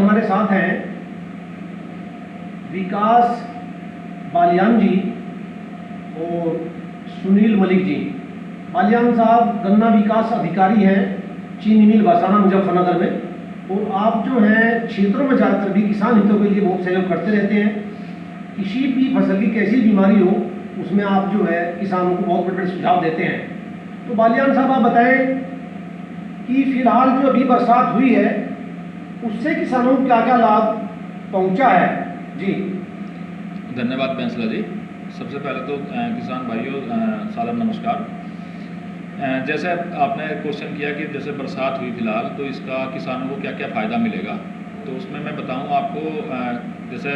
हमारे साथ हैं विकास बालियान जी और सुनील मलिक जी। बालियान साहब गन्ना विकास अधिकारी हैं चीनी मिल बरसाना मुजफ्फरनगर में, और आप जो हैं क्षेत्रों में ज़्यादातर भी किसान हितों के लिए बहुत सहयोग करते रहते हैं। किसी भी फसल की कैसी बीमारी हो उसमें आप जो है किसानों को बहुत बड़े सुझाव देते हैं। तो बालियान साहब आप बताएं कि फिलहाल जो अभी बरसात हुई है उससे किसानों को क्या क्या लाभ पहुंचा है। जी धन्यवाद बैंसला जी। सबसे पहले तो किसान भाइयों सादर नमस्कार। जैसे आपने क्वेश्चन किया कि जैसे बरसात हुई फिलहाल तो इसका किसानों को क्या क्या फ़ायदा मिलेगा, तो उसमें मैं बताऊं आपको। जैसे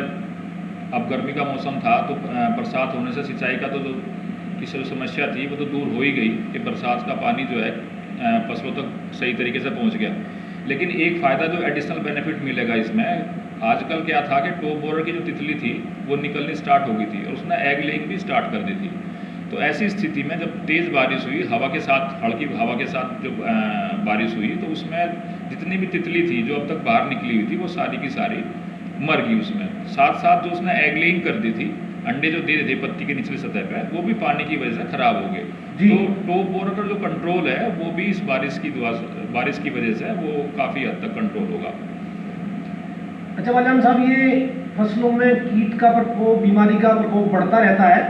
अब गर्मी का मौसम था तो बरसात होने से सिंचाई का तो जो किसी समस्या थी वो तो दूर हो ही गई कि बरसात का पानी जो है फसलों तक सही तरीके से पहुंच गया। लेकिन एक फ़ायदा जो एडिशनल बेनिफिट मिलेगा इसमें, आजकल क्या था कि टॉप बोरर की जो तितली थी वो निकलनी स्टार्ट हो गई थी और उसने एग लेइंग भी स्टार्ट कर दी थी। तो ऐसी स्थिति में जब तेज़ बारिश हुई, हवा के साथ, हल्की हवा के साथ जो बारिश हुई, तो उसमें जितनी भी तितली थी जो अब तक बाहर निकली हुई थी वो सारी की सारी मर गई। उसमें साथ साथ जो उसने एग लेइंग कर दी थी, अंडे जो दे थे पत्ती की निचली सतह पर, वो भी पानी की वजह से खराब हो गए। तो टॉप बोरर का जो कंट्रोल है वो भी इस बारिश की वजह से वो काफ़ी हद तक कंट्रोल होगा। अच्छा बालियान साहब, ये फसलों में कीट का प्रकोप, बीमारी का प्रकोप बढ़ता रहता है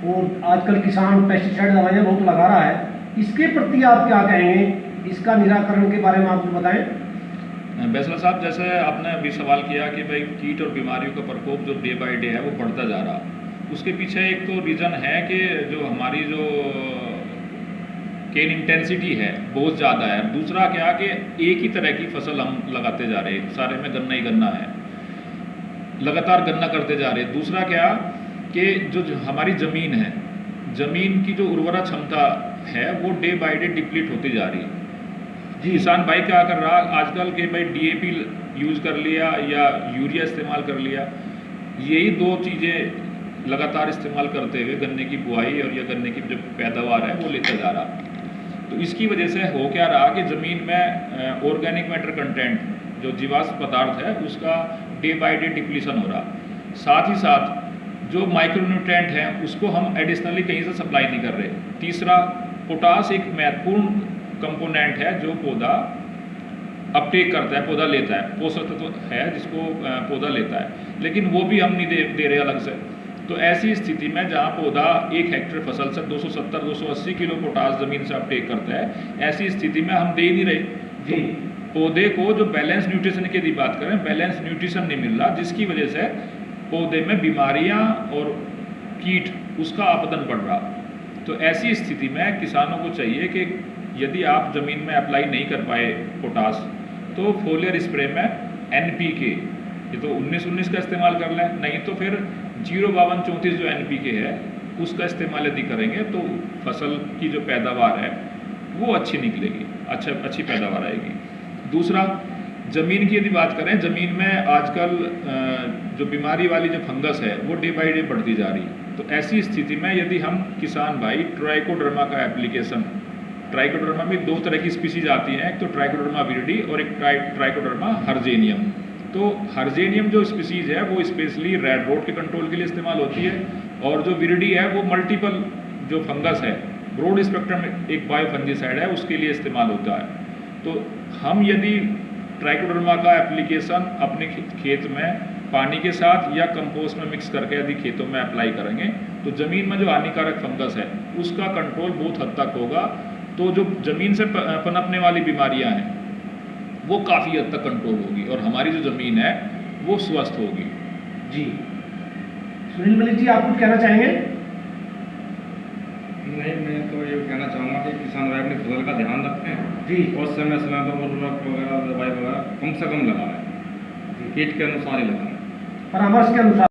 और आजकल किसान पेस्टिसाइड दवाइयाँ बहुत लगा रहा है, इसके प्रति आप क्या कहेंगे? इसका निराकरण के बारे में आप बताएं। बैसला साहब, जैसे आपने अभी सवाल किया कि भाई कीट और बीमारियों का प्रकोप जो डे बाय डे है वो बढ़ता जा रहा, उसके पीछे एक तो रीज़न है कि जो हमारी जो केन इंटेंसिटी है बहुत ज़्यादा है। दूसरा क्या कि एक ही तरह की फसल हम लगाते जा रहे हैं, सारे में गन्ना ही गन्ना है, लगातार गन्ना करते जा रहे हैं। दूसरा क्या कि जो हमारी ज़मीन है, ज़मीन की जो उर्वरा क्षमता है वो डे बाय डे डिप्लीट होती जा रही है। किसान भाई क्या कर रहा आजकल के भाई DAP यूज़ कर लिया या यूरिया इस्तेमाल कर लिया, यही दो चीज़ें लगातार इस्तेमाल करते हुए गन्ने की बुआई और या गन्ने की जो पैदावार है वो लेता जा रहा। तो इसकी वजह से हो क्या रहा कि ज़मीन में ऑर्गेनिक मैटर कंटेंट, जो जीवाश्म पदार्थ है, उसका डे बाय डे डिप्लीशन हो रहा। साथ ही साथ जो माइक्रोन्यूट्रेंट हैं उसको हम एडिशनली कहीं से सप्लाई नहीं कर रहे। तीसरा, पोटास एक महत्वपूर्ण कंपोनेंट है जो पौधा अपटेक करता है, पौधा लेता है, पोषक तत्व है जिसको पौधा लेता है, लेकिन वो भी हम नहीं दे रहे अलग से। तो ऐसी स्थिति में जहाँ पौधा 1 हेक्टेयर फसल से 270-280 किलो पोटास ज़मीन से अपटेक करता है, ऐसी स्थिति में हम दे ही नहीं रहे। तो पौधे को जो बैलेंस न्यूट्रिशन की यदि बात करें, बैलेंस न्यूट्रिशन नहीं मिल रहा, जिसकी वजह से पौधे में बीमारियाँ और कीट उसका आपतन बढ़ रहा। तो ऐसी स्थिति में किसानों को चाहिए कि यदि आप ज़मीन में अप्लाई नहीं कर पाए पोटास, तो फोलियर स्प्रे में NPK, ये तो 19-19 का इस्तेमाल कर लें, नहीं तो फिर 052-34 जो NPK है उसका इस्तेमाल यदि करेंगे तो फसल की जो पैदावार है वो अच्छी निकलेगी, अच्छी पैदावार आएगी। दूसरा, ज़मीन की यदि बात करें, ज़मीन में आजकल जो बीमारी वाली जो फंगस है वो डे बाय डे बढ़ती जा रही। तो ऐसी स्थिति में यदि हम किसान भाई ट्राइकोडर्मा का एप्लीकेशन, ट्राइकोडर्मा में 2 तरह की स्पीसीज आती हैं, एक तो ट्राइकोडर्मा विरिडी और एक ट्राइकोडर्मा हर्जेनियम। तो हर्जेनियम जो स्पीसीज है वो स्पेशली रेड रोट के कंट्रोल के लिए इस्तेमाल होती है, और जो विरिडी है वो मल्टीपल जो फंगस है, ब्रॉड स्पेक्ट्रम एक बायोफंजीसाइड है, उसके लिए इस्तेमाल होता है। तो हम यदि ट्राइकोडर्मा का एप्लीकेशन अपने खेत में पानी के साथ या कंपोस्ट में मिक्स करके यदि खेतों में अप्लाई करेंगे तो ज़मीन में जो हानिकारक फंगस है उसका कंट्रोल बहुत हद तक होगा। तो जो ज़मीन से पनपने वाली बीमारियां हैं वो काफ़ी हद तक कंट्रोल होगी और हमारी जो ज़मीन है वो स्वस्थ होगी। जी सुनील मलिक जी, आप कुछ कहना चाहेंगे? नहीं, मैं तो ये कहना चाहूँगा कि किसान भाई अपनी फसल का ध्यान रखें जी, और समय समय पर उर्वरक वगैरह, दवाई वगैरह कम से कम लगाएं, कीट के अनुसार ही लगाएं, परामर्श के अनुसार।